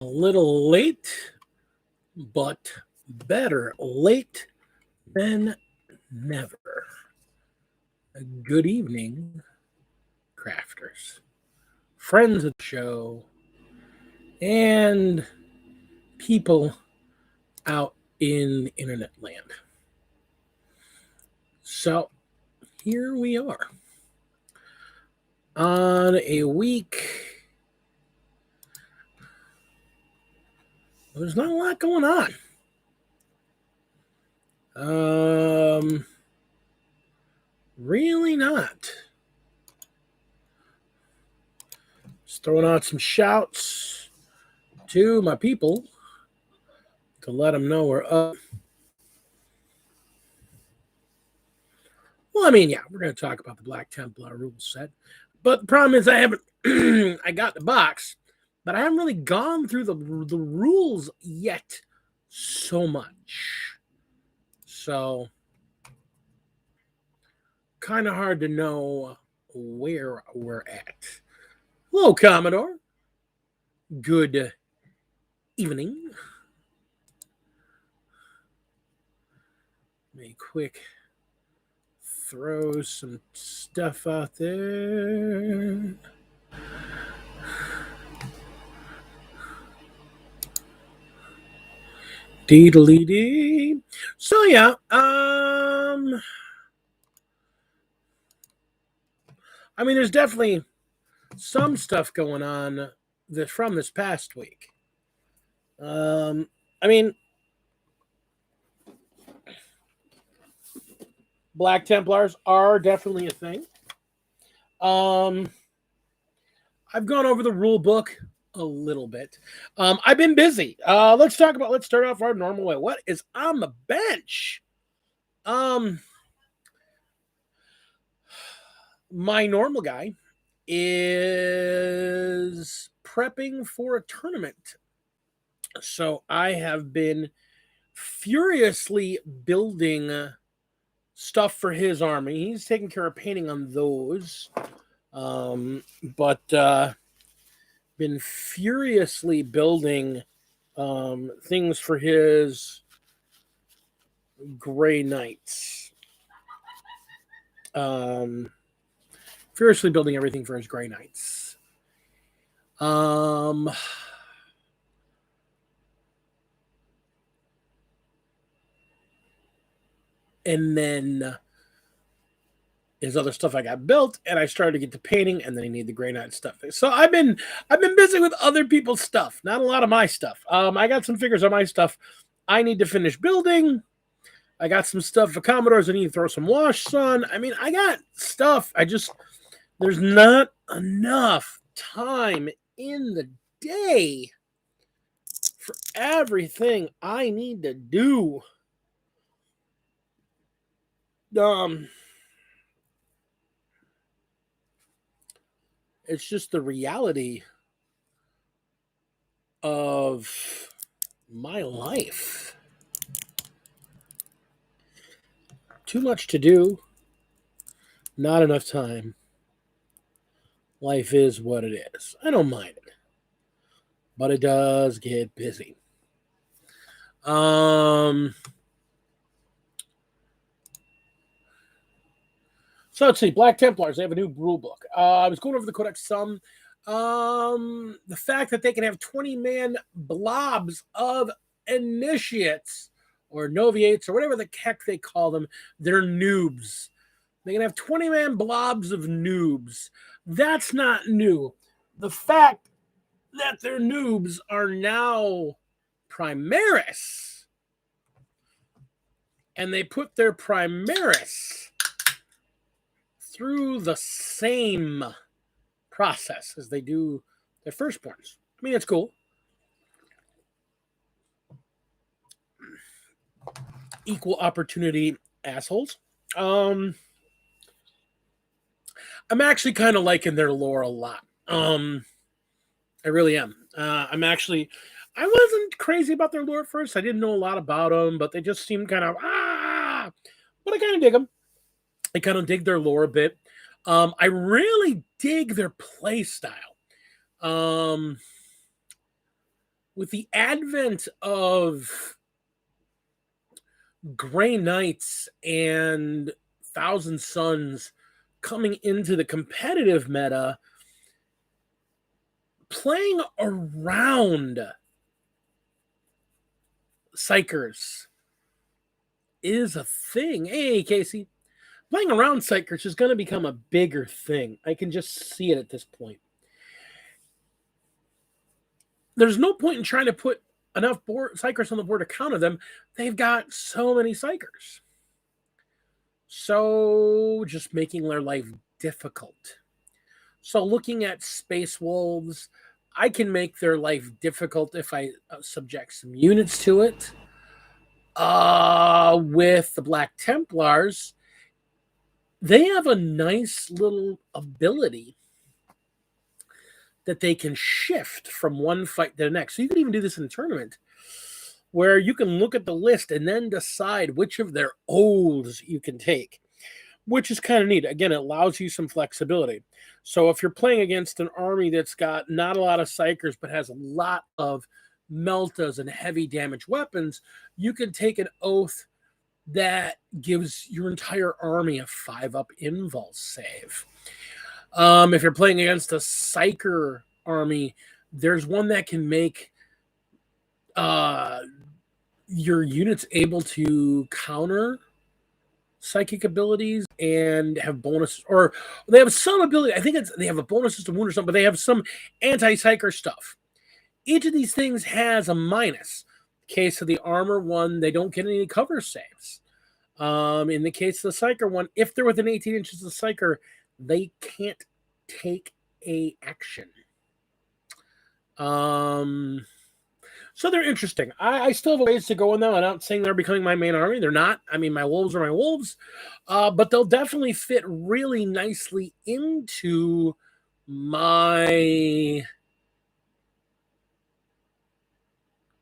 A little late, but better late than never. Good evening, crafters, friends of the show, and people out in internet land. So, here we are on a week. There's not a lot going on. Really not. Just throwing out some shouts to my people to let them know we're up. Well, I mean, yeah, we're going to talk about the Black Templar rule set. But the problem is I haven't, I got the box, but I haven't really gone through the rules yet so much. So, kind of hard to know where we're at. Hello, Commodore. Good evening. Let me quick throw some stuff out there. Dee. So yeah, I mean, there's definitely some stuff going on from this past week. I mean, Black Templars are definitely a thing. I've gone over the rule book a little bit. I've been busy. Let's start off our normal way. What is on the bench? My normal guy is prepping for a tournament. So I have been furiously building stuff for his army. He's taking care of painting on those. But been furiously building things for his Gray Knights. Furiously building everything for his Gray Knights. And then his other stuff I got built, and I started to get to painting, and then I need the Gray Knight stuff. So I've been busy with other people's stuff, not a lot of my stuff. I got some figures on my stuff I need to finish building. I got some stuff for Commodores I need to throw some wash on. I mean, I got stuff. There's not enough time in the day for everything I need to do. It's just the reality of my life. Too much to do, not enough time. Life is what it is. I don't mind it, but it does get busy. So let's see. Black Templars, they have a new rule book. I was going over the Codex some. The fact that they can have 20-man blobs of initiates or noviates or whatever the heck they call them, they're noobs. They can have 20-man blobs of noobs. That's not new. The fact that their noobs are now Primaris, and they put their Primaris through the same process as they do their firstborns. I mean, it's cool. Equal opportunity assholes. I'm actually kind of liking their lore a lot. I really am. I wasn't crazy about their lore at first. I didn't know a lot about them, but they just seemed kind of but I kind of dig them. I kind of dig their lore a bit. I really dig their play style. with the advent of Grey Knights and Thousand Suns coming into the competitive meta, playing around Psychers is a thing. Hey, Casey. Playing around Psychers is going to become a bigger thing. I can just see it at this point. There's no point in trying to put enough Psychers on the board to counter them. They've got so many Psychers. So just making their life difficult. So looking at Space Wolves, I can make their life difficult if I subject some units to it. With the Black Templars, they have a nice little ability that they can shift from one fight to the next. So you can even do this in a tournament where you can look at the list and then decide which of their O's you can take, which is kind of neat. Again, it allows you some flexibility. So if you're playing against an army that's got not a lot of Psychers but has a lot of Meltas and heavy damage weapons, you can take an oath that gives your entire army a 5-up invulse save. If you're playing against a Psyker army, there's one that can make your units able to counter psychic abilities and have bonuses, or they have some ability. I think they have a bonus to wound or something, but they have some anti-psyker stuff. Each of these things has a minus. In the case of the armor one, they don't get any cover saves. In the case of the Psyker one, if they're within 18 inches of the Psyker, they can't take a action. So they're interesting. I still have a ways to go in them. I'm not saying they're becoming my main army. They're not. I mean, my wolves are my wolves. But they'll definitely fit really nicely into my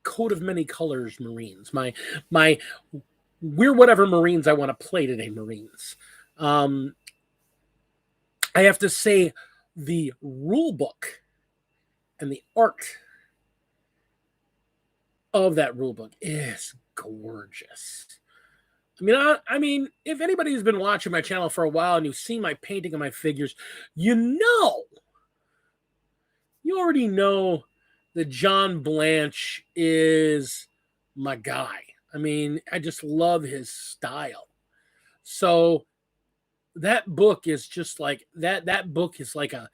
coat of many colors Marines. My we're whatever Marines I want to play today, Marines. I have to say the rule book and the art of that rule book is gorgeous. I mean, if anybody's been watching my channel for a while and you've seen my painting of my figures, you already know that John Blanche is my guy. I mean, I just love his style. So that book is just like that book is like a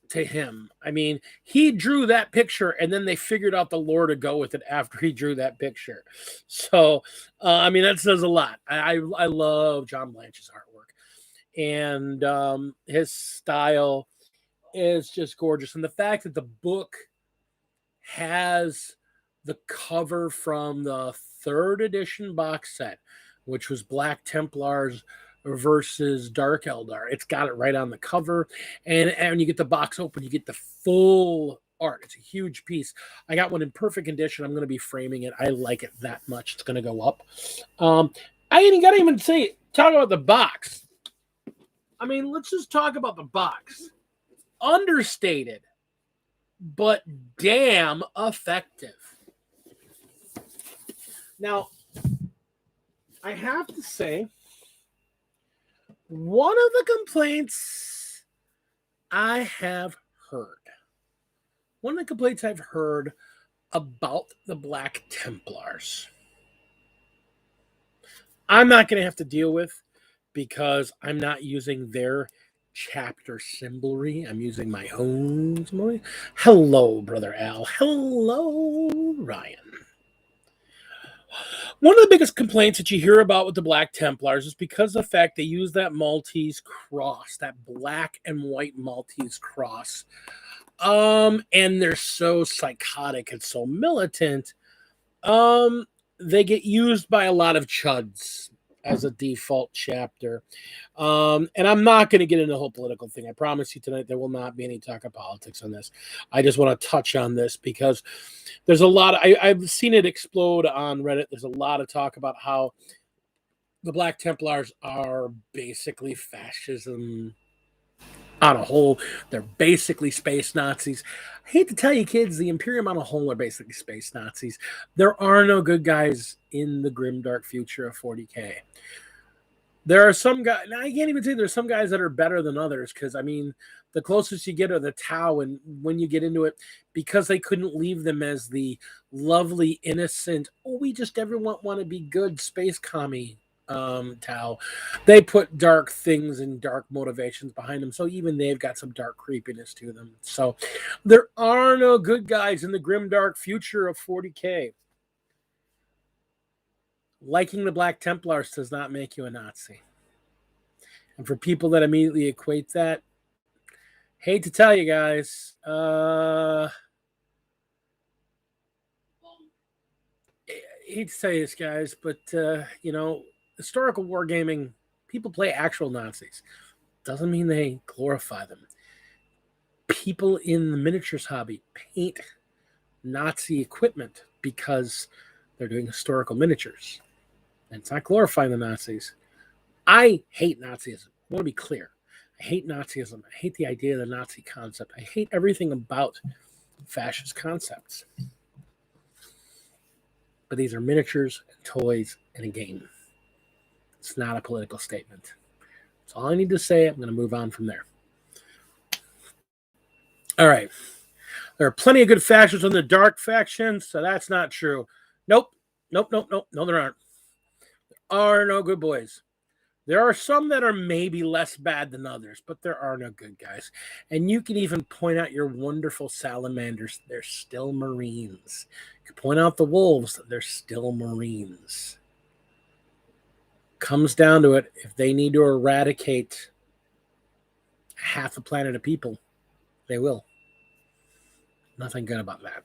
to him. I mean, he drew that picture and then they figured out the lore to go with it after he drew that picture. So, I mean, that says a lot. I love John Blanche's artwork, and his style is just gorgeous. And the fact that the book has the cover from the 3rd edition box set, which was Black Templars versus Dark Eldar. It's got it right on the cover. And when you get the box open, you get the full art. It's a huge piece. I got one in perfect condition. I'm going to be framing it. I like it that much. It's going to go up. I ain't got to even talk about the box. I mean, let's just talk about the box. Understated, but damn effective. Now, I have to say, one of the complaints I have heard, about the Black Templars, I'm not going to have to deal with because I'm not using their chapter symbolry. I'm using my own symbolry. Hello, Brother Al. Hello, Ryan. One of the biggest complaints that you hear about with the Black Templars is because of the fact they use that Maltese cross, that black and white Maltese cross. And they're so psychotic and so militant. They get used by a lot of chuds as a default chapter. And I'm not going to get into the whole political thing. I promise you tonight there will not be any talk of politics on this. I just want to touch on this because there's a lot of, I've seen it explode on Reddit. There's a lot of talk about how the Black Templars are basically fascism On a whole, they're basically space Nazis. I hate to tell you, kids, the Imperium on a whole are basically space Nazis. There are no good guys in the grim dark future of 40K. There are some guys. Now I can't even say there's some guys that are better than others because I mean, the closest you get are the Tau, and when you get into it, because they couldn't leave them as the lovely, innocent, oh, we just everyone want to be good space commie Tau. They put dark things and dark motivations behind them, so even they've got some dark creepiness to them. So there are no good guys in the grim dark future of 40K. Liking the Black Templars does not make you a Nazi. And for people that immediately equate that, hate to tell you guys, hate to tell you this, guys, but historical wargaming, people play actual Nazis. Doesn't mean they glorify them. People in the miniatures hobby paint Nazi equipment because they're doing historical miniatures. And it's not glorifying the Nazis. I hate Nazism. I want to be clear. I hate Nazism. I hate the idea of the Nazi concept. I hate everything about fascist concepts. But these are miniatures, and toys, and a game. It's not a political statement. That's all I need to say. I'm going to move on from there. All right. There are plenty of good factions in the dark factions, so that's not true. Nope. No, there aren't. There are no good boys. There are some that are maybe less bad than others, but there are no good guys. And you can even point out your wonderful salamanders. They're still Marines. You can point out the wolves. They're still Marines. Comes down to it, if they need to eradicate half a planet of people, they will. Nothing good about that.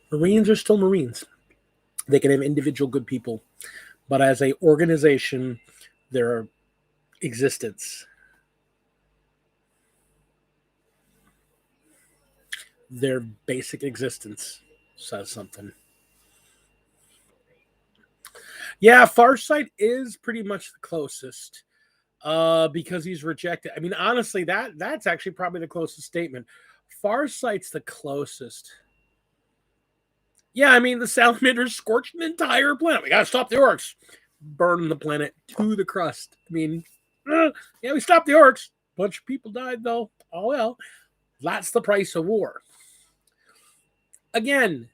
Marines are still Marines. They can have individual good people, but as an organization, their existence, their basic existence says something. Yeah, Farsight is pretty much the closest because he's rejected. I mean, honestly, that's actually probably the closest statement. Farsight's the closest. Yeah, I mean, the salamanders scorched an entire planet. We got to stop the orcs. Burn the planet to the crust. I mean, yeah, we stopped the orcs. A bunch of people died, though. Oh, well. That's the price of war. Again,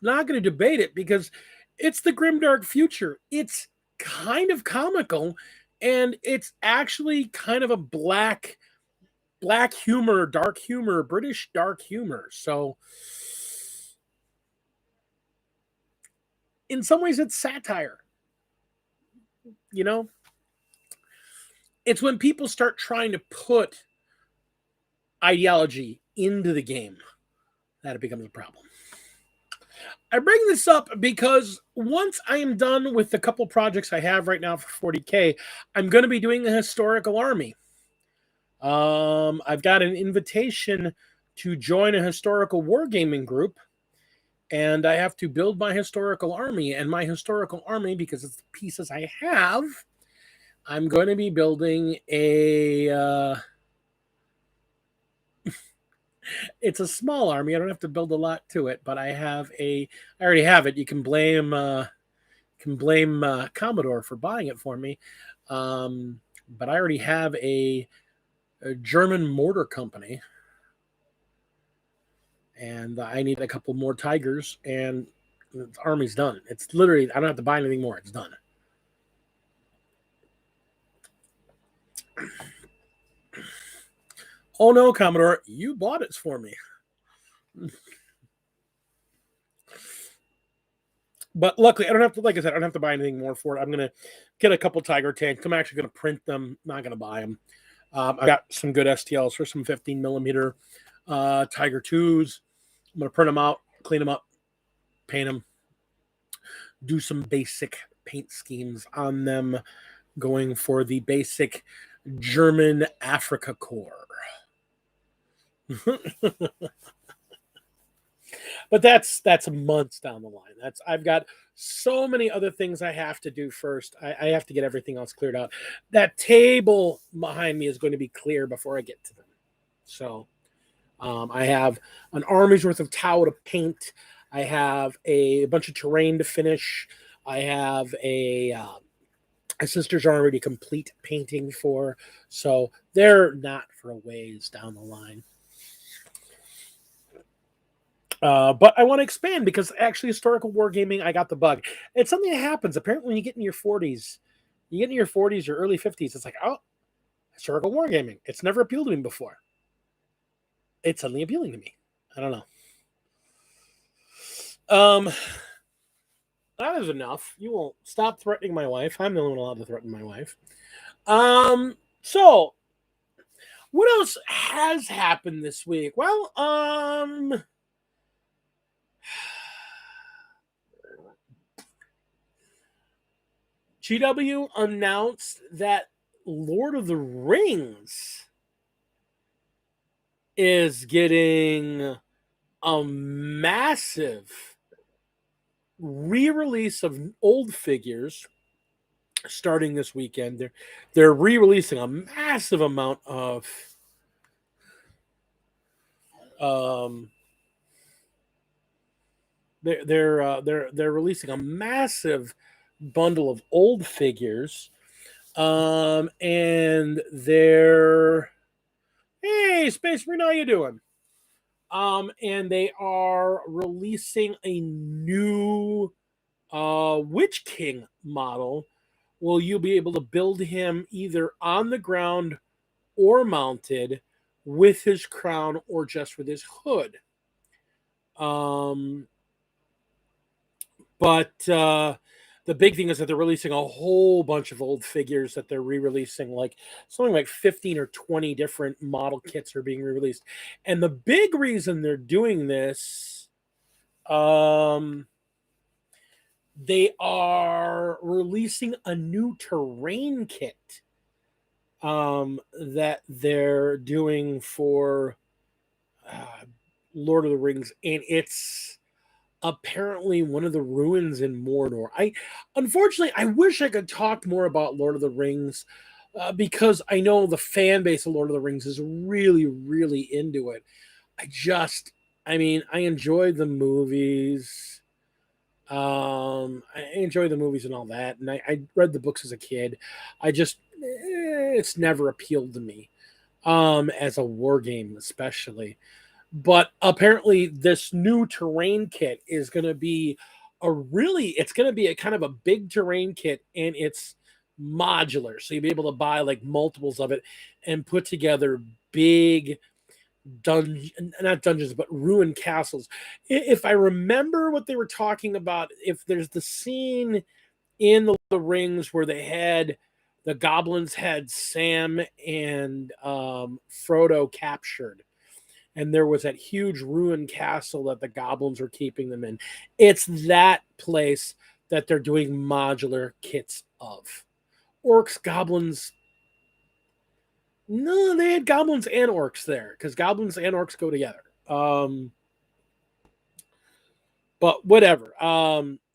not going to debate it because it's the grimdark future. It's kind of comical, and it's actually kind of a black humor, dark humor, British dark humor. So in some ways it's satire. You know? It's when people start trying to put ideology into the game that it becomes a problem. I bring this up because once I am done with the couple projects I have right now for 40K, I'm going to be doing a historical army. I've got an invitation to join a historical wargaming group, and I have to build my historical army. And my historical army, because it's the pieces I have, I'm going to be building a... it's a small army. I don't have to build a lot to it, but I already have it. You can blame Commodore for buying it for me. But I already have a German mortar company, and I need a couple more Tigers, and the army's done. It's literally, I don't have to buy anything more. It's done. Oh no, Commodore, you bought it for me. But luckily, I don't have to, like I said, I don't have to buy anything more for it. I'm going to get a couple Tiger tanks. I'm actually going to print them. Not going to buy them. I've got some good STLs for some 15 millimeter Tiger 2s. I'm going to print them out, clean them up, paint them, do some basic paint schemes on them, going for the basic German Africa core. But that's months down the line. I've got so many other things I have to do first. I have to get everything else cleared out. That table behind me is going to be clear before I get to them. So I have an army's worth of tau to paint. I have a bunch of terrain to finish. I have a sister's already complete painting for. So they're not for a ways down the line. But I want to expand because actually historical wargaming, I got the bug. It's something that happens. Apparently, when you get in your 40s, your early 50s, it's like, oh, historical wargaming. It's never appealed to me before. It's suddenly appealing to me. I don't know. That is enough. You won't stop threatening my wife. I'm the only one allowed to threaten my wife. So what else has happened this week? Well, GW announced that Lord of the Rings is getting a massive re-release of old figures starting this weekend. They're re-releasing a massive amount of they're releasing a massive bundle of old figures, and they're hey Space Marine, how you doing? And they are releasing a new Witch King model. Well, you'll be able to build him either on the ground or mounted with his crown or just with his hood. But the big thing is that they're releasing a whole bunch of old figures that they're re-releasing, like something like 15 or 20 different model kits are being re-released. And the big reason they're doing this, they are releasing a new terrain kit that they're doing for Lord of the Rings, and it's apparently one of the ruins in Mordor. Unfortunately, I wish I could talk more about Lord of the Rings because I know the fan base of Lord of the Rings is really, really into it. I enjoyed the movies. I enjoy the movies and all that, and I read the books as a kid. It's never appealed to me, as a war game, especially. But apparently, this new terrain kit is going to be it's going to be a kind of a big terrain kit, and it's modular. So you'll be able to buy like multiples of it and put together big not dungeons, but ruined castles. If I remember what they were talking about, if there's the scene in the Rings where the goblins had Sam and Frodo captured, and there was that huge ruined castle that the goblins were keeping them in. It's that place that they're doing modular kits of. Orcs, goblins. No, they had goblins and orcs there because goblins and orcs go together. But whatever.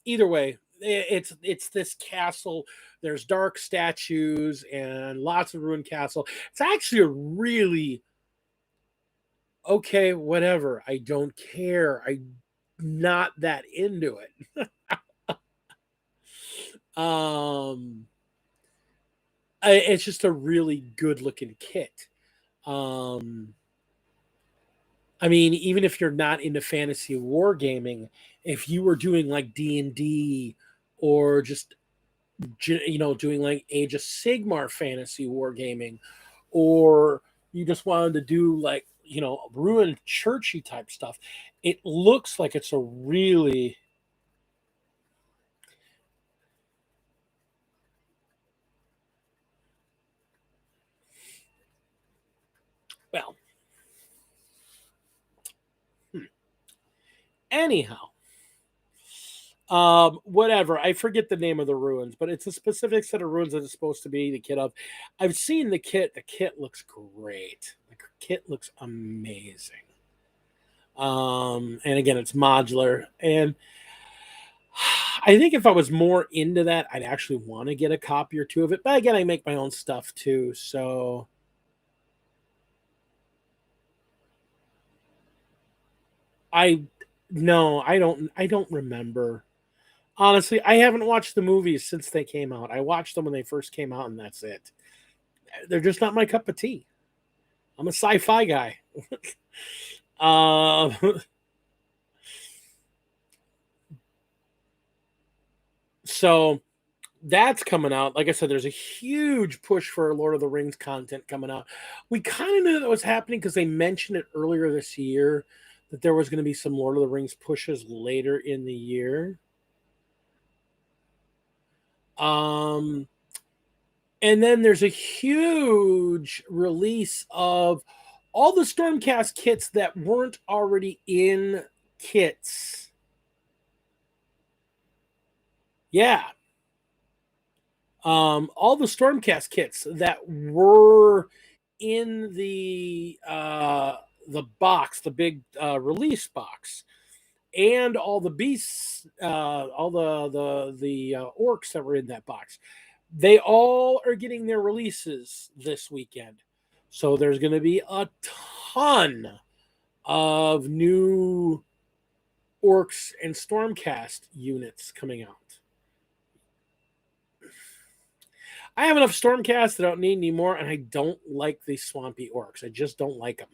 Either way, it's this castle. There's dark statues and lots of ruined castle. It's actually a really okay, whatever. I don't care. I'm not that into it. It's just a really good looking kit. Even if you're not into fantasy wargaming, if you were doing like D&D or just doing like Age of Sigmar fantasy wargaming, or you just wanted to do like ruined churchy type stuff, it looks like it's a really well. Anyhow, whatever. I forget the name of the ruins, but it's a specific set of ruins that it's supposed to be the kit of. I've seen the kit. The kit looks great. The kit looks amazing. And again, it's modular. And I think if I was more into that, I'd actually want to get a copy or two of it. But again, I make my own stuff too. So I no, I don't remember. Honestly, I haven't watched the movies since they came out. I watched them when they first came out, and that's it. They're just not my cup of tea. I'm a sci-fi guy. uh, so that's coming out. Like I said, there's a huge push for Lord of the Rings content coming out. We kind of knew that was happening because they mentioned it earlier this year that there was going to be some Lord of the Rings pushes later in the year. Um, and then there's a huge release of all the Stormcast kits that weren't already in kits. Yeah. All the Stormcast kits that were in the box, the big release box, and all the beasts, all the orcs that were in that box. They all are getting their releases this weekend. So there's going to be a ton of new orcs and stormcast units coming out. I have enough stormcast. I don't need any more, and I don't like the swampy orcs. I just don't like them.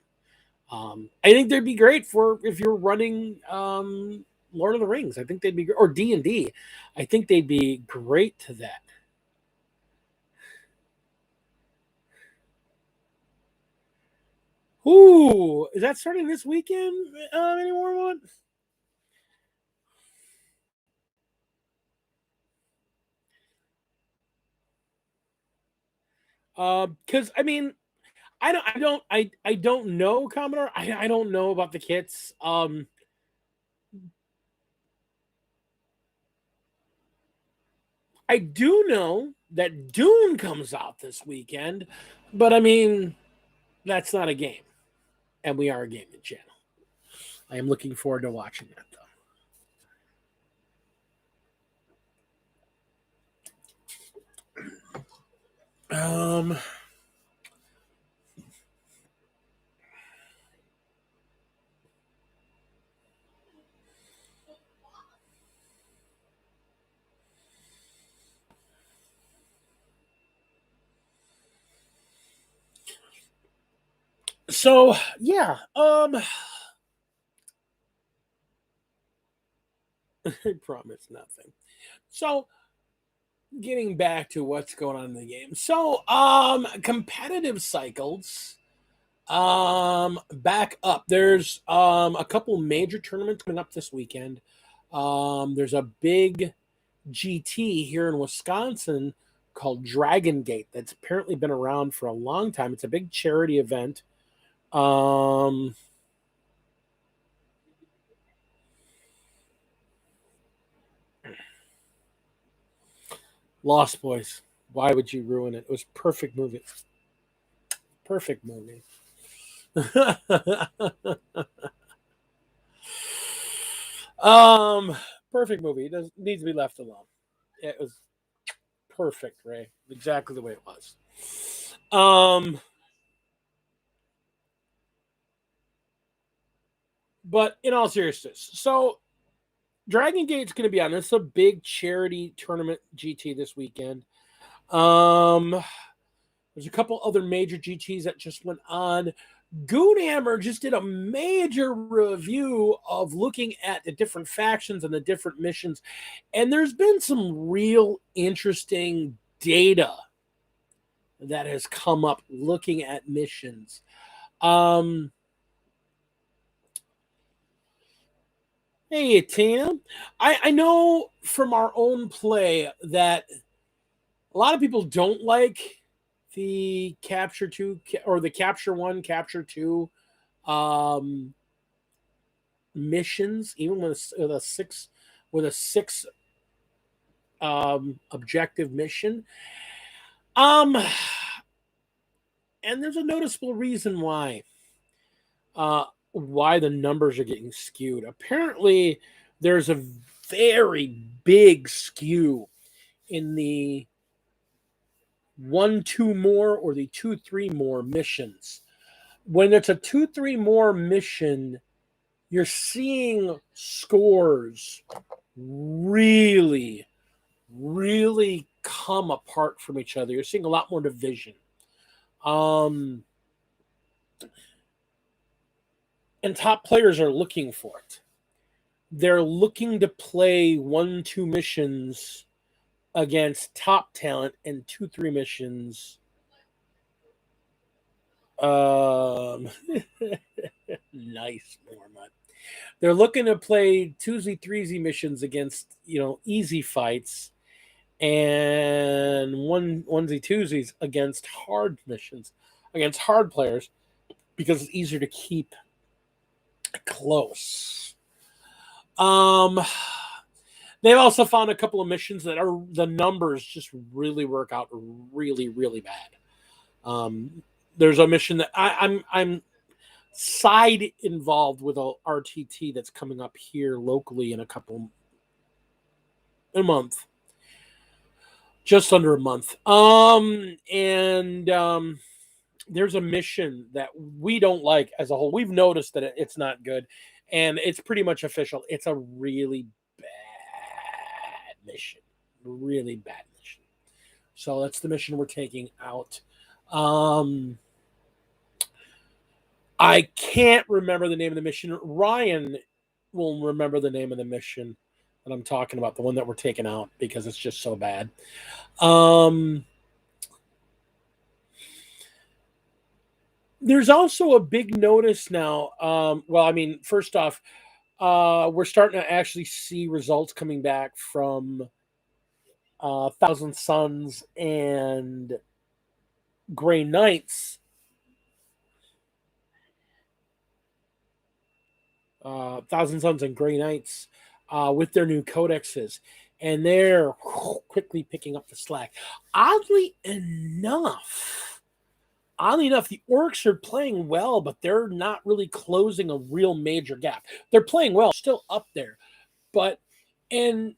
I think they'd be great for if you're running Lord of the Rings. I think they'd be or D&D. I think they'd be great to that. Ooh, is that starting this weekend? Any more one? Because I mean, I don't know Commodore. I don't know about the kits. I do know that Dune comes out this weekend, but I mean, that's not a game, and we are a gaming channel. I am looking forward to watching that though. So yeah, I promise nothing. So getting back to what's going on in the game. So competitive cycles back up. There's a couple major tournaments coming up this weekend. There's a big GT here in Wisconsin called Dragon Gate that's apparently been around for a long time. It's a big charity event. Um Lost Boys. Why would you ruin it? It was perfect movie. Perfect movie. um, perfect movie. It doesn't needs to be left alone. It was perfect, Ray. Exactly the way it was. Um, but in all seriousness, so Dragon Gate's going to be on. This is a big charity tournament GT this weekend. Um, there's a couple other major GTs that just went on. Goonhammer just did a major review of looking at the different factions and the different missions, and there's been some real interesting data that has come up looking at missions. Um, hey, Tina, I know from our own play that a lot of people don't like the capture two or the capture one, capture two um, missions, even with a six objective mission. Um, and there's a noticeable reason why. why the numbers are getting skewed. Apparently, there's a very big skew in the 1-2 more or the 2-3 more missions. When it's a 2-3 more mission, you're seeing scores really, really come apart from each other. You're seeing a lot more division. And top players are looking for it. They're looking to play 1-2 missions against top talent and 2-3 missions. Nice, Norma. They're looking to play 2Z, 3Z missions against, easy fights and 1Z, 2Zs against hard missions, against hard players, because it's easier to keep close. They've also found a couple of missions that are the numbers just really work out really, really bad. There's a mission that I'm side involved with a RTT that's coming up here locally in a month, just under a month. There's a mission that we don't like as a whole. We've noticed that it's not good, and it's pretty much official. It's a really bad mission, really bad mission. So that's the mission we're taking out. I can't remember the name of the mission. Ryan will remember the name of the mission that I'm talking about, the one that we're taking out, because it's just so bad. There's also a big notice now. First off, we're starting to actually see results coming back from Thousand Suns and Grey Knights. Thousand Suns and Grey Knights with their new codexes, and they're quickly picking up the slack. Oddly enough, the Orcs are playing well, but they're not really closing a real major gap. They're playing well, still up there, and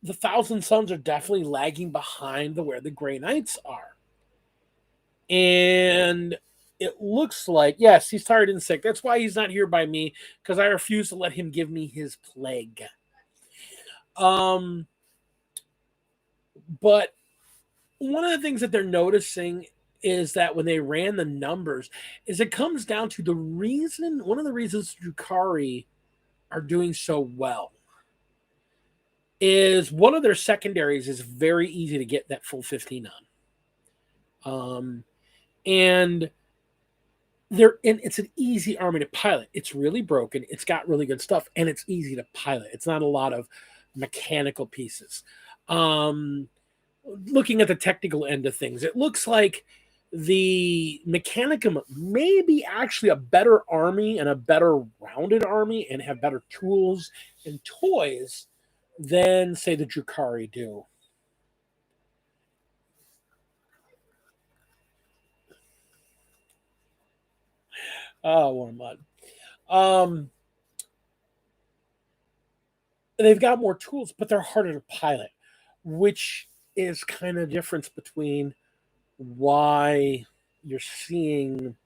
the Thousand Suns are definitely lagging behind where the Grey Knights are. And it looks like, yes, he's tired and sick. That's why he's not here by me, because I refuse to let him give me his plague. But one of the things that they're noticing is that when they ran the numbers, is it comes down to one of the reasons Drukhari are doing so well is one of their secondaries is very easy to get that full 15 on. And it's an easy army to pilot. It's really broken. It's got really good stuff, and it's easy to pilot. It's not a lot of mechanical pieces. Looking at the technical end of things, it looks like the Mechanicum may be actually a better army and a better rounded army and have better tools and toys than, say, the Drukhari do. Oh, warm mud. They've got more tools, but they're harder to pilot, which is kind of difference between why you're seeing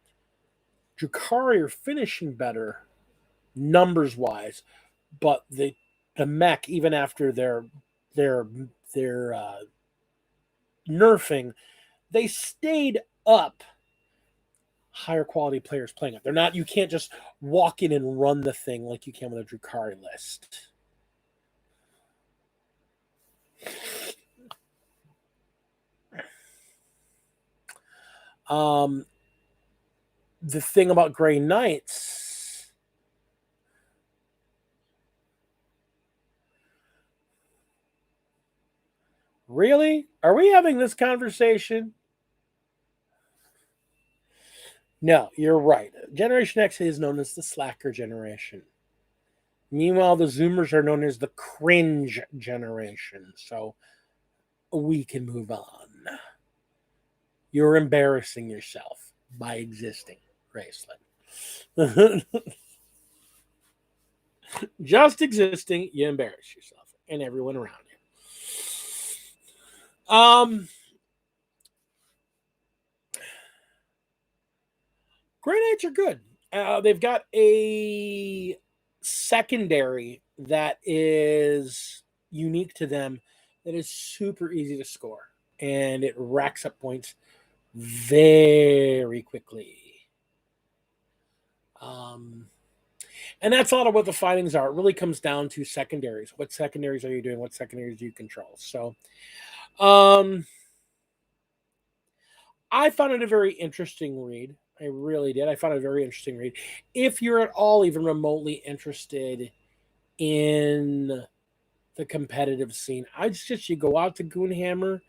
Drukhari are finishing better numbers wise, but the mech, even after their nerfing, they stayed up. Higher quality players playing it. They're not. You can't just walk in and run the thing like you can with a Drukhari list. The thing about Grey Knights, really? Are we having this conversation? No, you're right. Generation X is known as the slacker generation. Meanwhile, the Zoomers are known as the cringe generation. So we can move on. You're embarrassing yourself by existing, Graceland. Just existing, you embarrass yourself and everyone around you. Grey Knights are good. They've got a secondary that is unique to them that is super easy to score, and it racks up points very quickly. Um, and that's a lot of what the findings are. It really comes down to secondaries. What secondaries are you doing? What secondaries do you control? So, um, I found it a very interesting read. I really did. I found it a very interesting read. If you're at all even remotely interested in the competitive scene, I'd suggest you go out to Goonhammer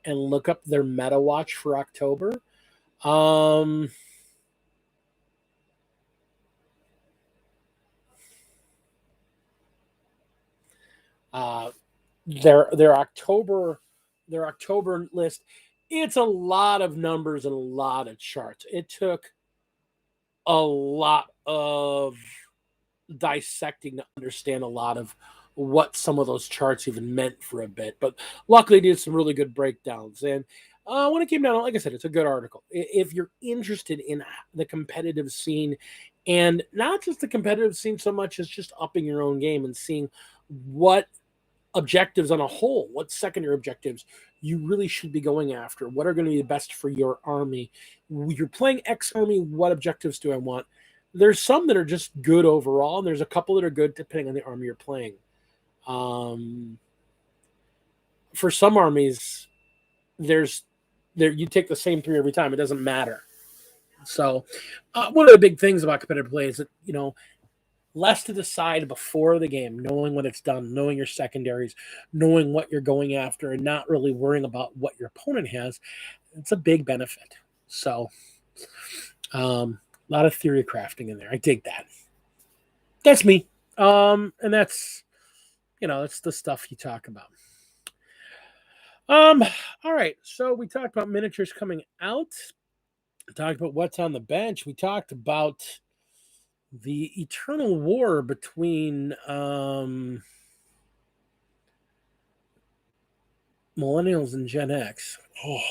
and look up their meta watch for October. Um, uh, their October list. It's a lot of numbers and a lot of charts. It took a lot of dissecting to understand a lot of what some of those charts even meant for a bit. But luckily, did some really good breakdowns. And when it came down, like I said, it's a good article. If you're interested in the competitive scene, and not just the competitive scene so much as just upping your own game and seeing what objectives on a whole, what secondary objectives you really should be going after, what are going to be the best for your army. You're playing X army, what objectives do I want? There's some that are just good overall, and there's a couple that are good depending on the army you're playing. For some armies, you take the same three every time. It doesn't matter. So, one of the big things about competitive play is that less to decide before the game, knowing when it's done, knowing your secondaries, knowing what you're going after, and not really worrying about what your opponent has. It's a big benefit. So, a lot of theory crafting in there. I dig that. That's me. And that's the stuff you talk about. All right. So we talked about miniatures coming out. We talked about what's on the bench. We talked about the eternal war between millennials and Gen X. Oh,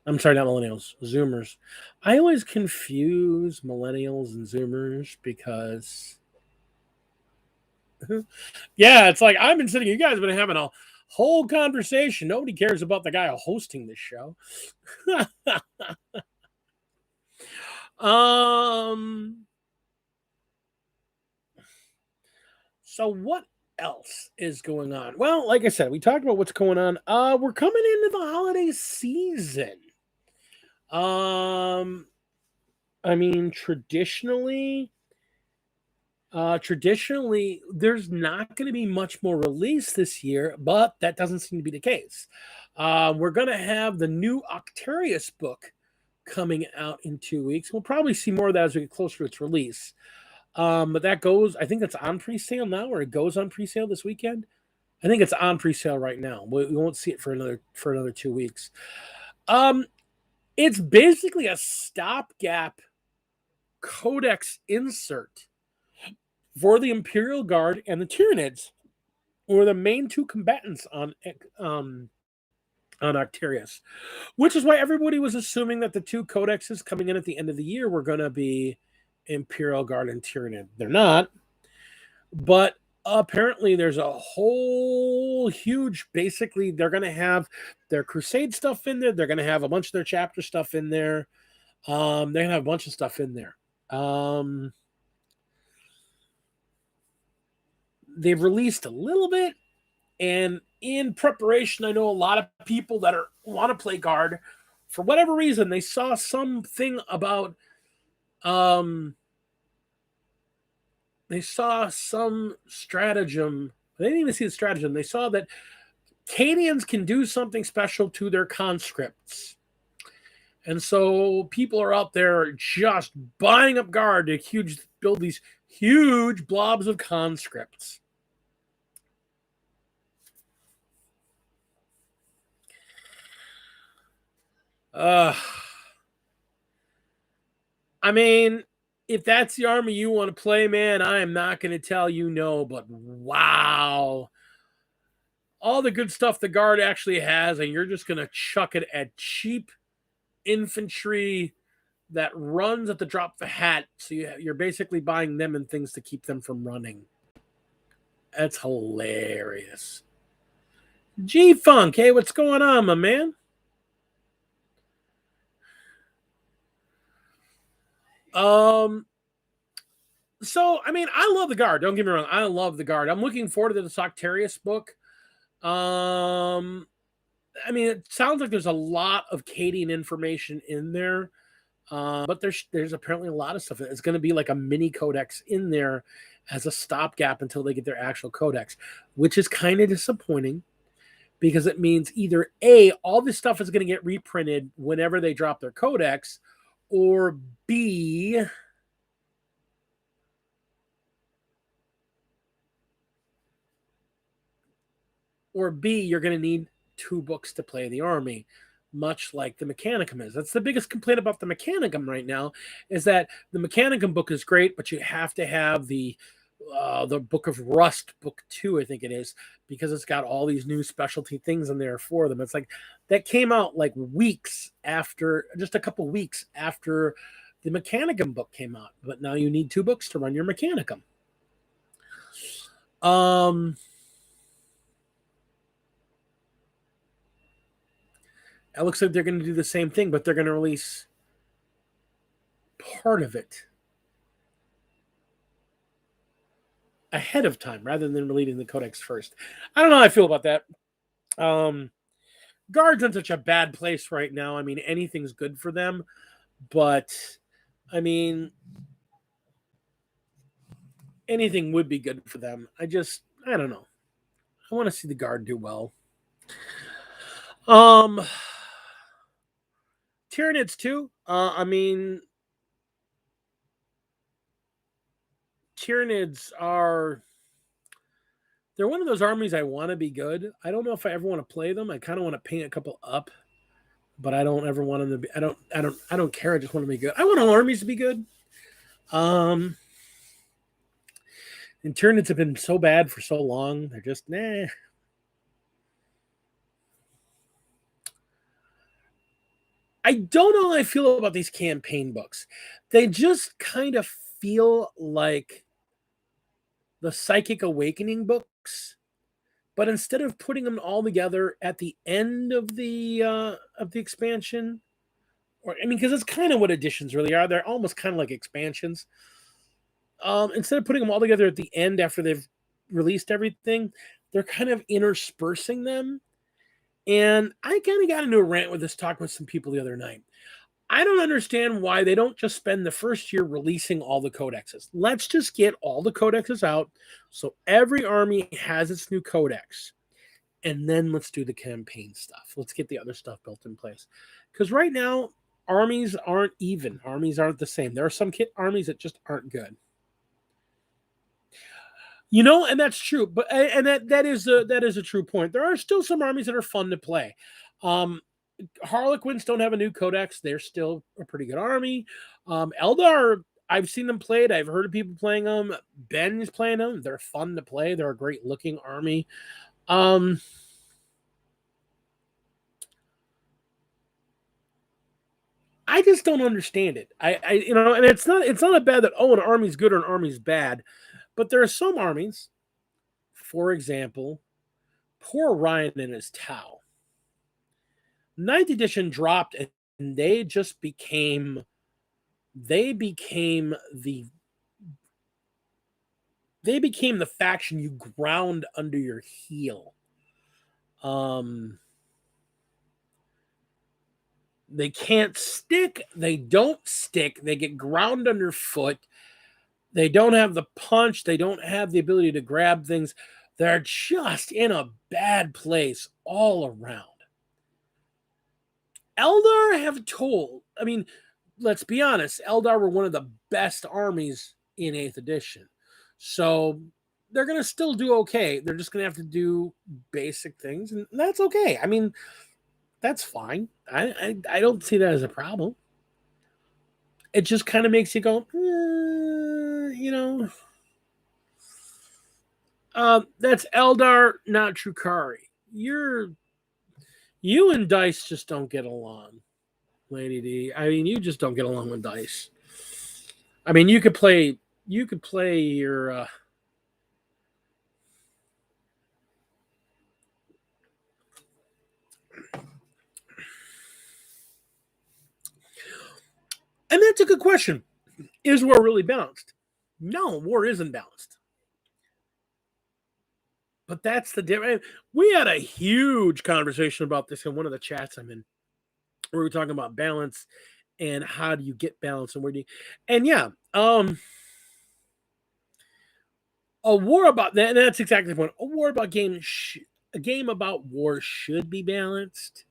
I'm sorry, not millennials, Zoomers. I always confuse millennials and Zoomers because, yeah, it's like I've been sitting. You guys have been having a whole conversation. Nobody cares about the guy hosting this show. um. So what else is going on? Well, like I said, we talked about what's going on. We're coming into the holiday season. Um, I mean, traditionally, there's not going to be much more release this year, but that doesn't seem to be the case. We're going to have the new Octarius book coming out in 2 weeks. We'll probably see more of that as we get closer to its release. But that goes, I think it's on pre-sale now, or it goes on pre-sale this weekend. I think it's on pre-sale right now. We won't see it for another 2 weeks. It's basically a stopgap codex insert for the Imperial Guard and the Tyranids, who are the main two combatants on Octarius, which is why everybody was assuming that the two codexes coming in at the end of the year were going to be Imperial Guard and Tyranid. They're not, but apparently there's a whole huge, basically they're going to have their Crusade stuff in there. They're going to have a bunch of their chapter stuff in there. They're going to have a bunch of stuff in there. They've released a little bit, and in preparation, I know a lot of people that want to play Guard. For whatever reason, they saw something about they saw some stratagem. They didn't even see the stratagem. They saw that Cadians can do something special to their conscripts. And so people are out there just buying up Guard to build these huge blobs of conscripts. I mean, if that's the army you want to play, man, I am not going to tell you no, but wow. All the good stuff the guard actually has, and you're just going to chuck it at cheap infantry that runs at the drop of a hat. So you're basically buying them and things to keep them from running. That's hilarious. G Funk, hey, what's going on, my man? Um, so I mean, I love the guard. Don't get me wrong, I love the guard. I'm looking forward to the Soctarius book. I mean, it sounds like there's a lot of Cadian information in there, but there's apparently a lot of stuff. It's going to be like a mini codex in there as a stopgap until they get their actual codex, which is kind of disappointing because it means either A, all this stuff is going to get reprinted whenever they drop their codex, or B, you're going to need 2 books to play the army, much like the Mechanicum is. That's the biggest complaint about the Mechanicum right now, is that the Mechanicum book is great, but you have to have the Book of Rust, book 2, I think it is, because it's got all these new specialty things in there for them. It's like that came out like weeks after, just a couple weeks after the Mechanicum book came out, but now you need 2 books to run your Mechanicum. It looks like they're going to do the same thing, but they're going to release part of it ahead of time rather than releasing the codex first. I don't know how I feel about that. Guard's in such a bad place right now. I mean, anything's good for them, but I mean, anything would be good for them. I don't know. I want to see the guard do well. Tyranids too. I mean, Tyranids are, they're one of those armies I want to be good. I don't know if I ever want to play them. I kind of want to paint a couple up, but I don't ever want them to be. I don't care. I just want to be good. I want all armies to be good. And Tyranids have been so bad for so long. They're just nah. I don't know how I feel about these campaign books. They just kind of feel like the Psychic Awakening books, but instead of putting them all together at the end of the expansion, or I mean, because it's kind of what editions really are. They're almost kind of like expansions. Instead of putting them all together at the end after they've released everything, they're kind of interspersing them. And I kind of got into a rant with this talk with some people the other night. I don't understand why they don't just spend the first year releasing all the codexes. Let's just get all the codexes out so every army has its new codex. And then let's do the campaign stuff. Let's get the other stuff built in place. Because right now, armies aren't even. Armies aren't the same. There are some armies that just aren't good. You know, and that's true. But and that is a true point. There are still some armies that are fun to play. Harlequins don't have a new codex. They're still a pretty good army. Eldar, I've seen them played. I've heard of people playing them. Ben is playing them. They're fun to play. They're a great looking army. I just don't understand it. And it's not a bad that an army's good or an army's bad, but there are some armies, for example, poor Ryan and his Tau. 9th edition dropped and they became the faction you ground under your heel. They can't stick. They don't stick. They get ground underfoot. They don't have the punch. They don't have the ability to grab things. They're just in a bad place all around. Eldar have told, I mean, let's be honest, Eldar were one of the best armies in 8th edition. So they're going to still do okay. They're just going to have to do basic things, and that's okay. I mean, that's fine. I don't see that as a problem. it just kind of makes you go, that's Eldar, not Trukari. You and Dice just don't get along, Lady D. I mean, you just don't get along with Dice. I mean, you could play your and that's a good question. Is war really balanced? No, war isn't balanced. But that's the difference. We had a huge conversation about this in one of the chats I'm in, where we were talking about balance and how do you get balance and where do you, and yeah, a war about that. And that's exactly the point. A game about war should be balanced.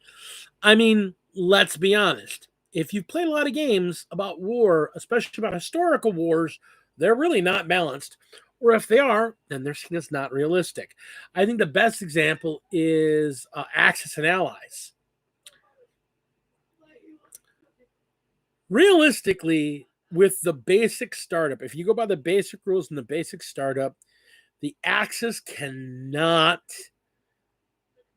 I mean, let's be honest. If you've played a lot of games about war, especially about historical wars, they're really not balanced. Or if they are, then they're seen as not realistic. I think the best example is Axis and Allies. Realistically, with the basic startup, if you go by the basic rules and the basic startup, the Axis cannot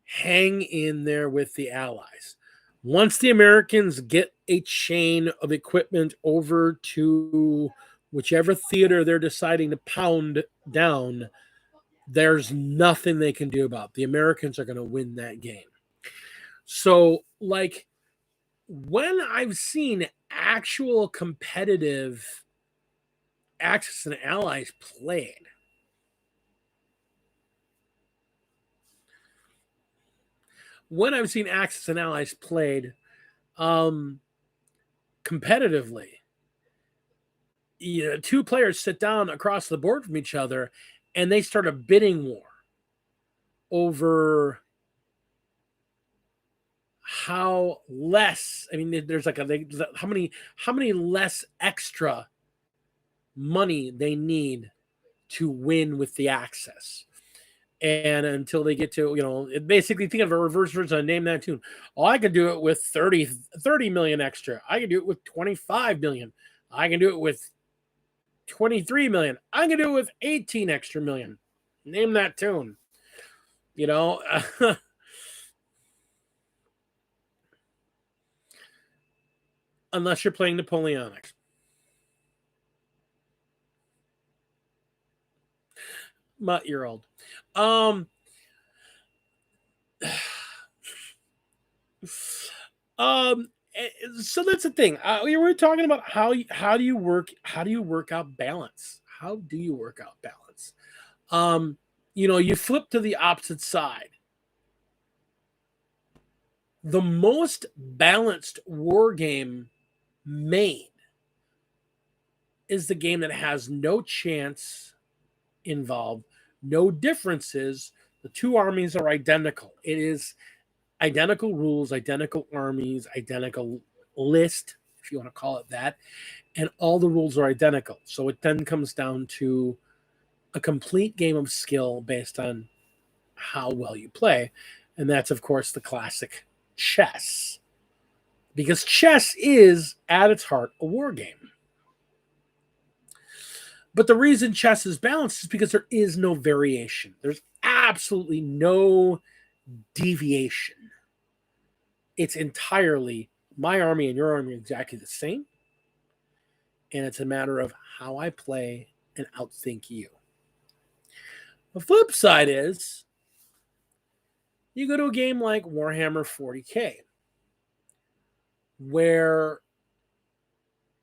hang in there with the Allies. Once the Americans get a chain of equipment over to whichever theater they're deciding to pound down, there's nothing they can do about it. The Americans are going to win that game. So, like, when I've seen actual competitive Axis and Allies played, competitively, two players sit down across the board from each other and they start a bidding war over how less. I mean, there's like how many less extra money they need to win with the Axis. And until they get to, basically think of a reverse version of Name That Tune. Oh, I can do it with 30 million extra. I can do it with 25 million. I can do it with 23 million. I can do it with 18 extra million. Name that tune. Unless you're playing Napoleonics. You're old. So that's the thing. We were talking about how do you work out balance? How do you work out balance? You flip to the opposite side. The most balanced war game made is the game that has no chance involved, no differences. The two armies are identical. It is identical rules, identical armies, identical list, if you want to call it that, and all the rules are identical. So it then comes down to a complete game of skill based on how well you play. And that's, of course, the classic chess. Because chess is, at its heart, a war game. But the reason chess is balanced is because there is no variation. There's absolutely no deviation. It's entirely my army and your army are exactly the same. And it's a matter of how I play and outthink you. The flip side is you go to a game like Warhammer 40K, where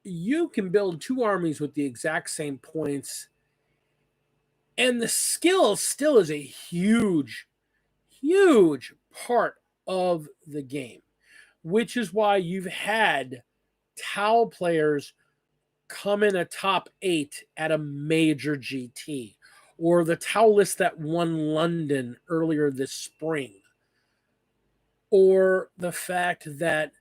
you can build two armies with the exact same points, and the skill still is a huge, huge part of the game, which is why you've had Tau players come in a top 8 at a major GT, or the Tau list that won London earlier this spring, or the fact that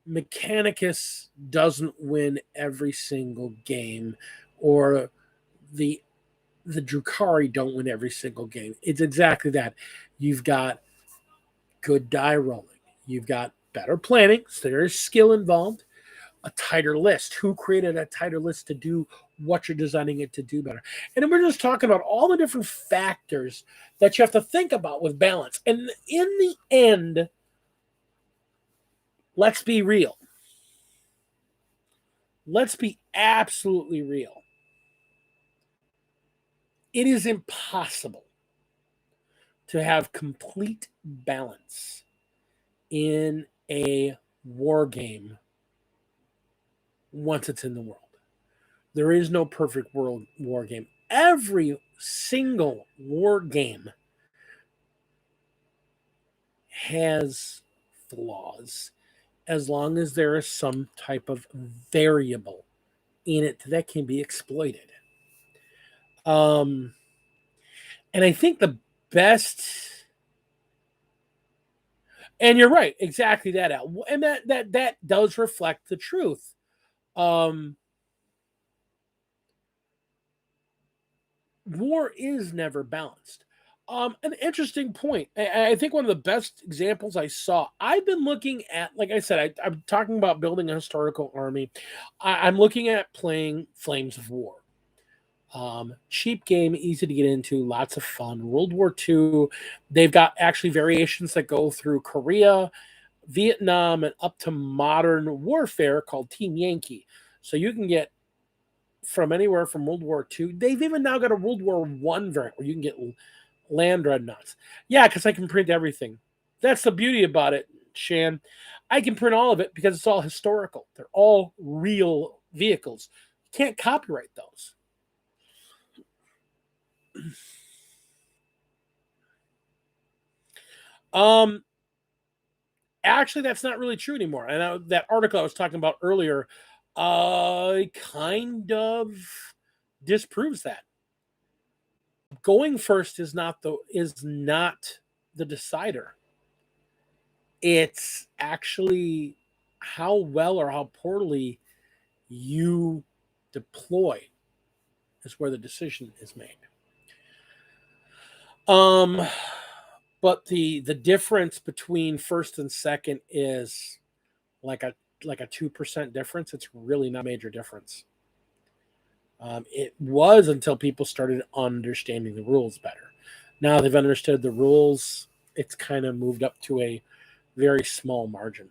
Mechanicus doesn't win every single game, or the Drukhari don't win every single game. It's exactly that. You've got good die rolling. You've got better planning, so there is skill involved. a tighter list? Who created a tighter list to do what you're designing it to do better? And then we're just talking about all the different factors that you have to think about with balance. And in the end, let's be real. Let's be absolutely real. It is impossible to have complete balance in a war game once it's in the world. There is no perfect world war game. Every single war game has flaws as long as there is some type of variable in it that can be exploited. And I think the best, and you're right, exactly that, Al. And that does reflect the truth. War is never balanced. An interesting point. I think one of the best examples I saw. I've been looking at, like I said, I'm talking about building a historical army. I'm looking at playing Flames of War. Cheap game, easy to get into, lots of fun. World War II, they've got actually variations that go through Korea, Vietnam, and up to modern warfare called Team Yankee. So you can get from anywhere from World War II. They've even now got a World War I variant where you can get land dreadnoughts. Yeah, because I can print everything. That's the beauty about it, Shan. I can print all of it because it's all historical. They're all real vehicles. You can't copyright those. Actually, that's not really true anymore. And that article I was talking about earlier kind of disproves that. Going first is not the decider. It's actually how well or how poorly you deploy is where the decision is made. But the difference between first and second is like a 2% difference. It's really not a major difference. It was until people started understanding the rules better. Now they've understood the rules, it's kind of moved up to a very small margin.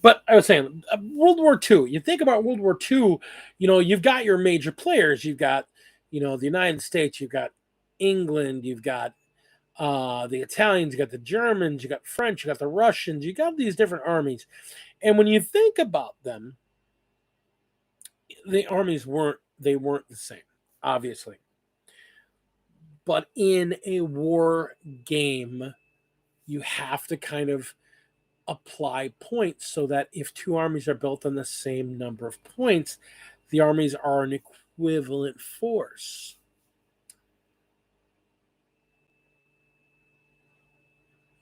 But I was saying, World War II, you think about World War II, you've got your major players. You've got, the United States, you've got England, you've got the Italians, you got the Germans, you got French, you got the Russians, you got these different armies. And when you think about them, the armies weren't the same, obviously. But in a war game, you have to kind of apply points so that if two armies are built on the same number of points, the armies are an equivalent force.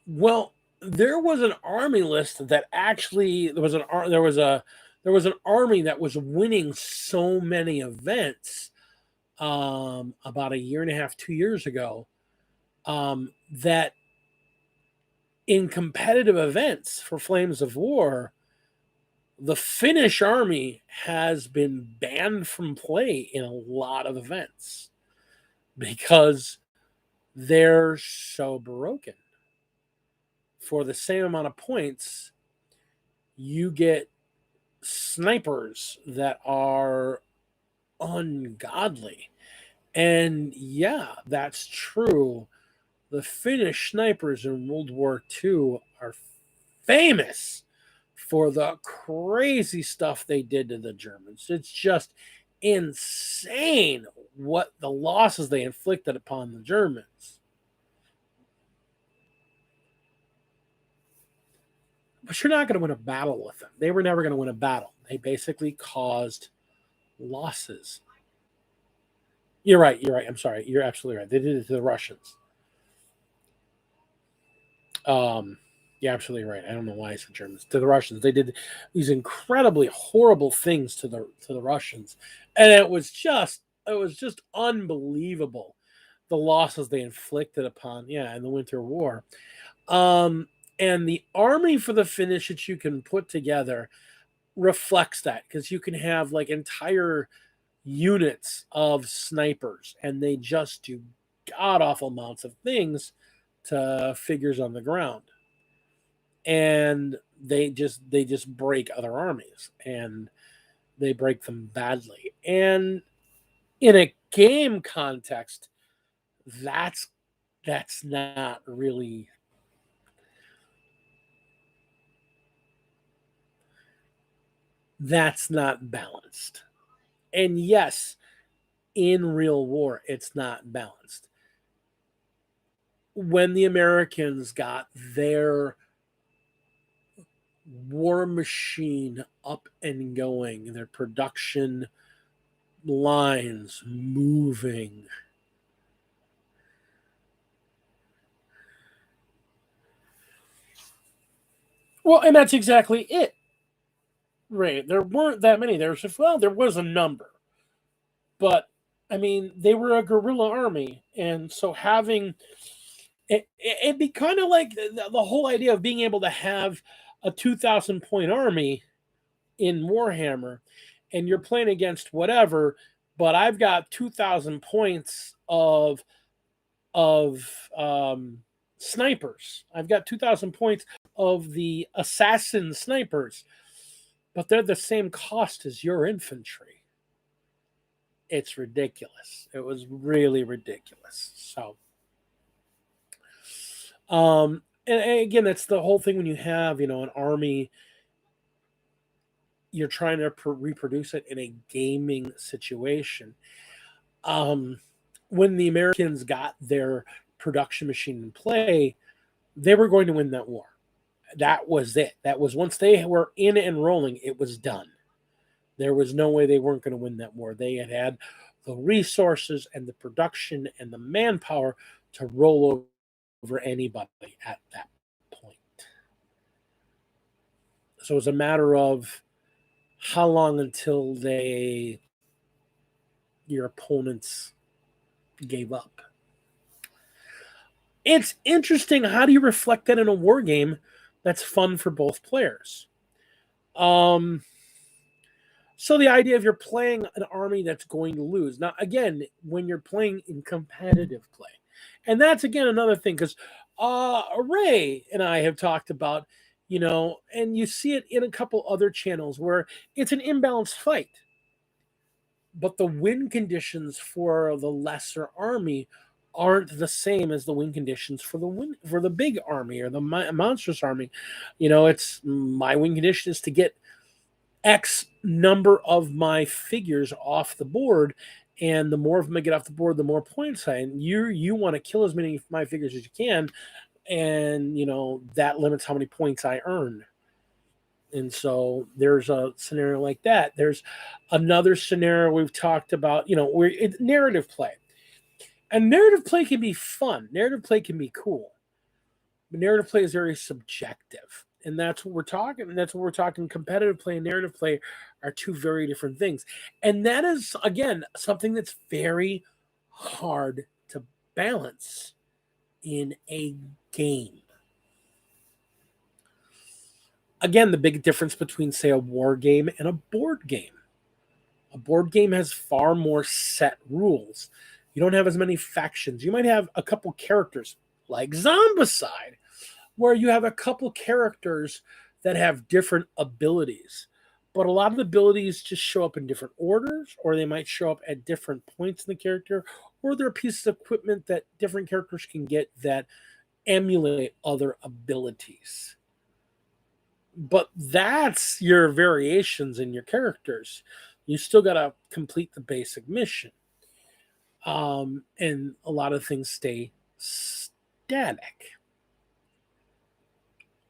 Well, there was an army list that actually there was an army that was winning so many events about a year and a half, 2 years ago, that in competitive events for Flames of War, the Finnish army has been banned from play in a lot of events because they're so broken. For the same amount of points, you get snipers that are ungodly. And yeah, that's true. The Finnish snipers in World War II are famous for the crazy stuff they did to the Germans. It's just insane what the losses they inflicted upon the Germans. But you're not going to win a battle with them. They were never going to win a battle. They basically caused losses. You're right. I'm sorry. You're absolutely right. They did it to the Russians. You're absolutely right. I don't know why I said Germans. To the Russians. They did these incredibly horrible things to the Russians. And it was just unbelievable the losses they inflicted upon, in the Winter War. And the army for the Finnish that you can put together, reflects that, because you can have like entire units of snipers and they just do god awful amounts of things to figures on the ground, and they just break other armies, and they break them badly. And in a game context, that's that's not really that's not balanced. And yes, in real war, it's not balanced. When the Americans got their war machine up and going, their production lines moving, well, and that's exactly it. Right. There weren't that many. There was just, well, there was a number. But I mean, they were a guerrilla army. And so having it'd be kind of like the whole idea of being able to have a 2,000 point army in Warhammer, and you're playing against whatever, but I've got 2,000 points of snipers. I've got 2,000 points of the assassin snipers, but they're the same cost as your infantry. It's ridiculous. It was really ridiculous. So, and again, that's the whole thing when you have, an army, you're trying to reproduce it in a gaming situation. Um, when the Americans got their production machine in play, they were going to win that war. That was it. That was, once they were in and rolling, it was done. There was no way they weren't going to win that war. They had the resources and the production and the manpower to roll over anybody at that point. So it was a matter of how long until your opponents gave up. It's interesting. How do you reflect that in a war game that's fun for both players? So the idea of you're playing an army that's going to lose. Now, again, when you're playing in competitive play, and that's again another thing, because Ray and I have talked about, and you see it in a couple other channels where it's an imbalanced fight, but the win conditions for the lesser army aren't the same as the win conditions for the big army or the monstrous army. It's my win condition is to get X number of my figures off the board, and the more of them I get off the board, the more points I. And you want to kill as many of my figures as you can, and that limits how many points I earn. And so there's a scenario like that. There's another scenario we've talked about. It's narrative play, and narrative play can be fun. Narrative play can be cool, but narrative play is very subjective. And that's what we're talking. And that's what we're talking. Competitive play and narrative play are two very different things. And that is, again, something that's very hard to balance in a game. Again, the big difference between, say, a war game and a board game. A board game has far more set rules. You don't have as many factions. You might have a couple characters, like Zombicide, where you have a couple characters that have different abilities. But a lot of the abilities just show up in different orders, or they might show up at different points in the character, or they're pieces of equipment that different characters can get that emulate other abilities. But that's your variations in your characters. You still got to complete the basic mission. And a lot of things stay static.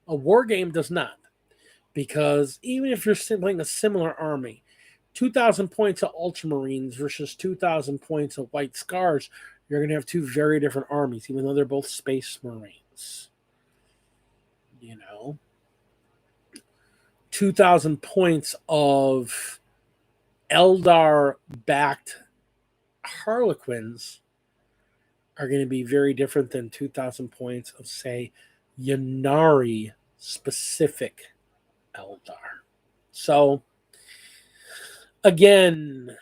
A war game does not, because even if you're playing a similar army, 2,000 points of Ultramarines versus 2,000 points of White Scars, you're going to have two very different armies, even though they're both Space Marines. 2,000 points of Eldar-backed Harlequins are going to be very different than 2,000 points of, say, Ynnari specific Eldar. So again,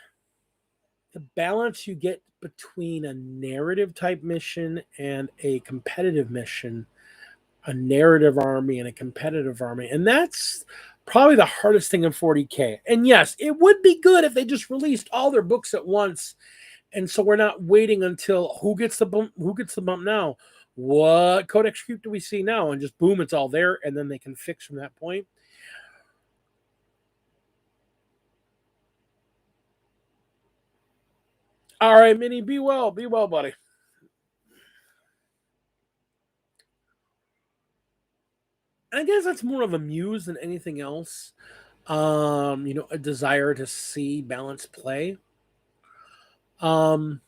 the balance you get between a narrative type mission and a competitive mission, a narrative army and a competitive army. And that's probably the hardest thing in 40K. And yes, it would be good if they just released all their books at once. And so we're not waiting until who gets the bump now? What codex creep do we see now? And just boom, it's all there, and then they can fix from that point. All right, Minnie, be well, buddy. I guess that's more of a muse than anything else. A desire to see balance play. Um,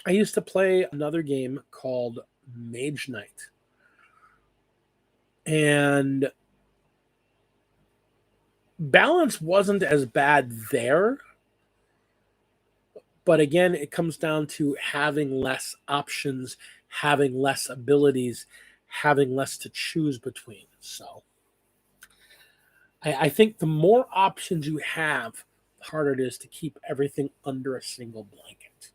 I used to play another game called Mage Knight. And balance wasn't as bad there. But again, it comes down to having less options, having less abilities, having less to choose between. So I think the more options you have, the harder it is to keep everything under a single blanket.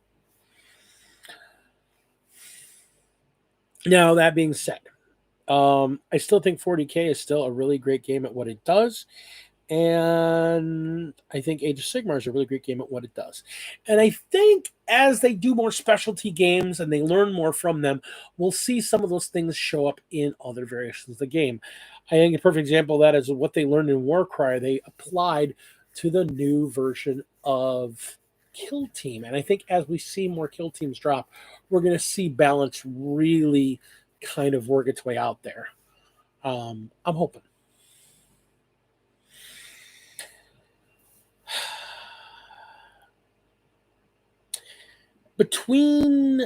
Now, that being said, I still think 40K is still a really great game at what it does. And I think Age of Sigmar is a really great game at what it does. And I think as they do more specialty games and they learn more from them, we'll see some of those things show up in other variations of the game. I think a perfect example of that is what they learned in Warcry, they applied to the new version of Kill Team. And I think as we see more Kill Teams drop, we're going to see balance really kind of work its way out there. I'm hoping. Between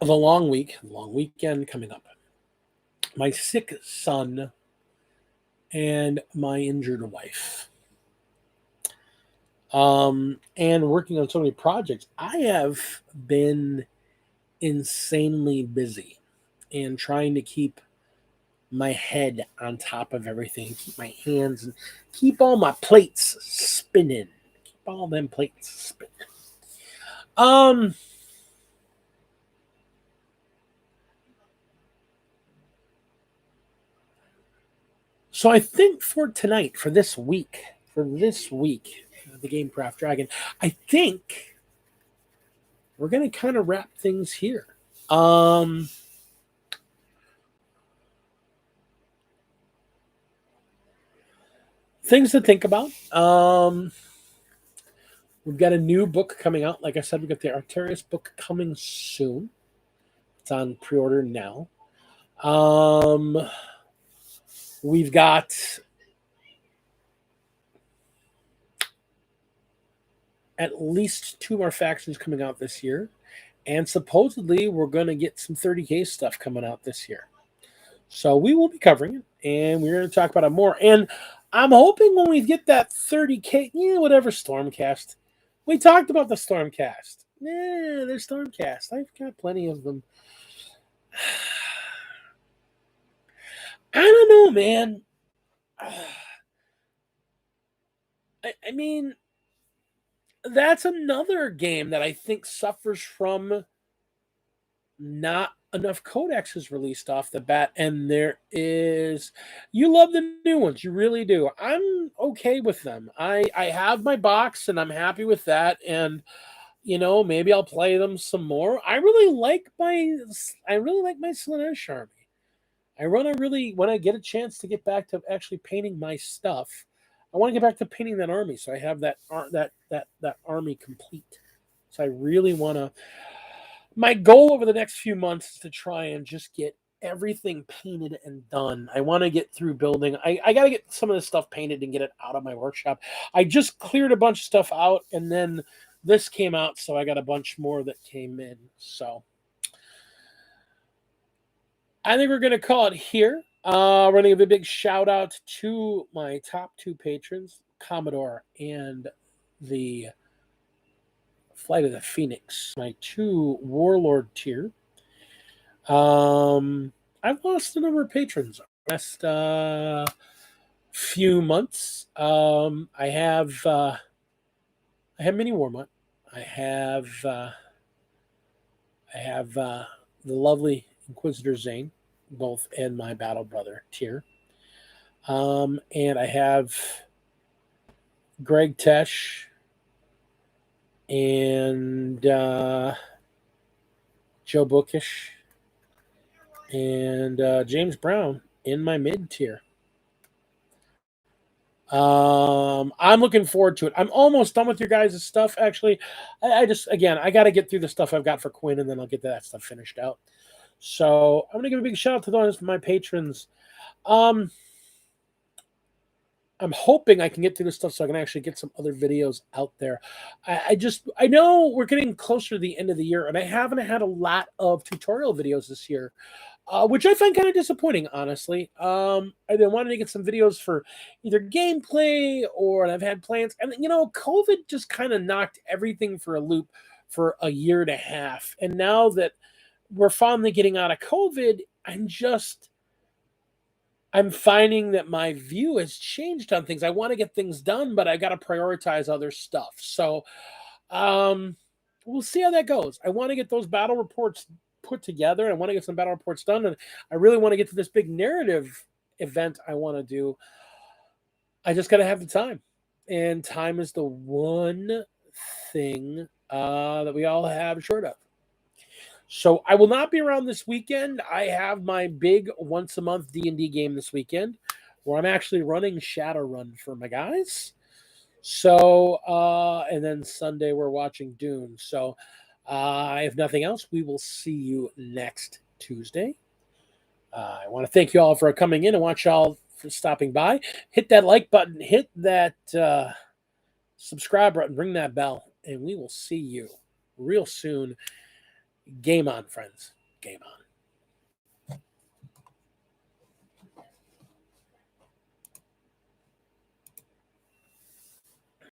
the long weekend coming up, my sick son, and my injured wife, and working on so many projects, I have been insanely busy and trying to keep my head on top of everything, keep my hands and keep all my plates spinning, keep all them plates spinning. Um, So I think for tonight, for this week, the Game Craft Dragon, I think we're going to kind of wrap things here. Um, Things to think about. We've got a new book coming out. Like I said, we've got the Arterius book coming soon. It's on pre-order now. We've got at least 2 more factions coming out this year. And supposedly we're going to get some 30K stuff coming out this year. So we will be covering it, and we're going to talk about it more. And I'm hoping when we get that 30K, whatever Stormcast. We talked about the Stormcast. Yeah, there's Stormcast. I've got plenty of them. I don't know, man. I mean, that's another game that I think suffers from not enough codexes released off the bat, and you love the new ones, you really do. I'm okay with them. I have my box and I'm happy with that, and maybe I'll play them some more. I really like my Slaanesh army. When I get a chance to get back to actually painting my stuff, I want to get back to painting that army so I have that army complete. So I really want to. My goal over the next few months is to try and just get everything painted and done. I want to get through building. I got to get some of this stuff painted and get it out of my workshop. I just cleared a bunch of stuff out, and then this came out, so I got a bunch more that came in. So I think we're going to call it here. We're going to give a big shout out to my top 2 patrons, Commodore and the Flight of the Phoenix, my 2 Warlord tier. I've lost a number of patrons. few months. I have Mini Warmutt. I have I have the lovely Inquisitor Zane, both in my Battle Brother tier. And I have Greg Tesh and Joe Bookish and James Brown in my mid tier. I'm looking forward to it. I'm almost done with your guys' stuff. Actually, I just again I got to get through the stuff I've got for Quinn, and then I'll get that stuff finished out. So I'm gonna give a big shout out to those my patrons. Um, I'm hoping I can get through this stuff so I can actually get some other videos out there. I know we're getting closer to the end of the year, and I haven't had a lot of tutorial videos this year, which I find kind of disappointing, honestly. I've been wanting to get some videos for either gameplay or I've had plans, and COVID just kind of knocked everything for a loop for a year and a half, and now that we're finally getting out of COVID, I'm finding that my view has changed on things. I want to get things done, but I got to prioritize other stuff. So, we'll see how that goes. I want to get those battle reports put together. I want to get some battle reports done, and I really want to get to this big narrative event I want to do. I just got to have the time, and time is the one thing that we all have short of. So I will not be around this weekend. I have my big once a month D&D game this weekend where I'm actually running Shadowrun for my guys. So, and then Sunday we're watching Dune. So, if nothing else, we will see you next Tuesday. I want to thank you all for coming in and watch y'all for stopping by. Hit that like button, hit that subscribe button, ring that bell, and we will see you real soon. Game on, friends. Game on.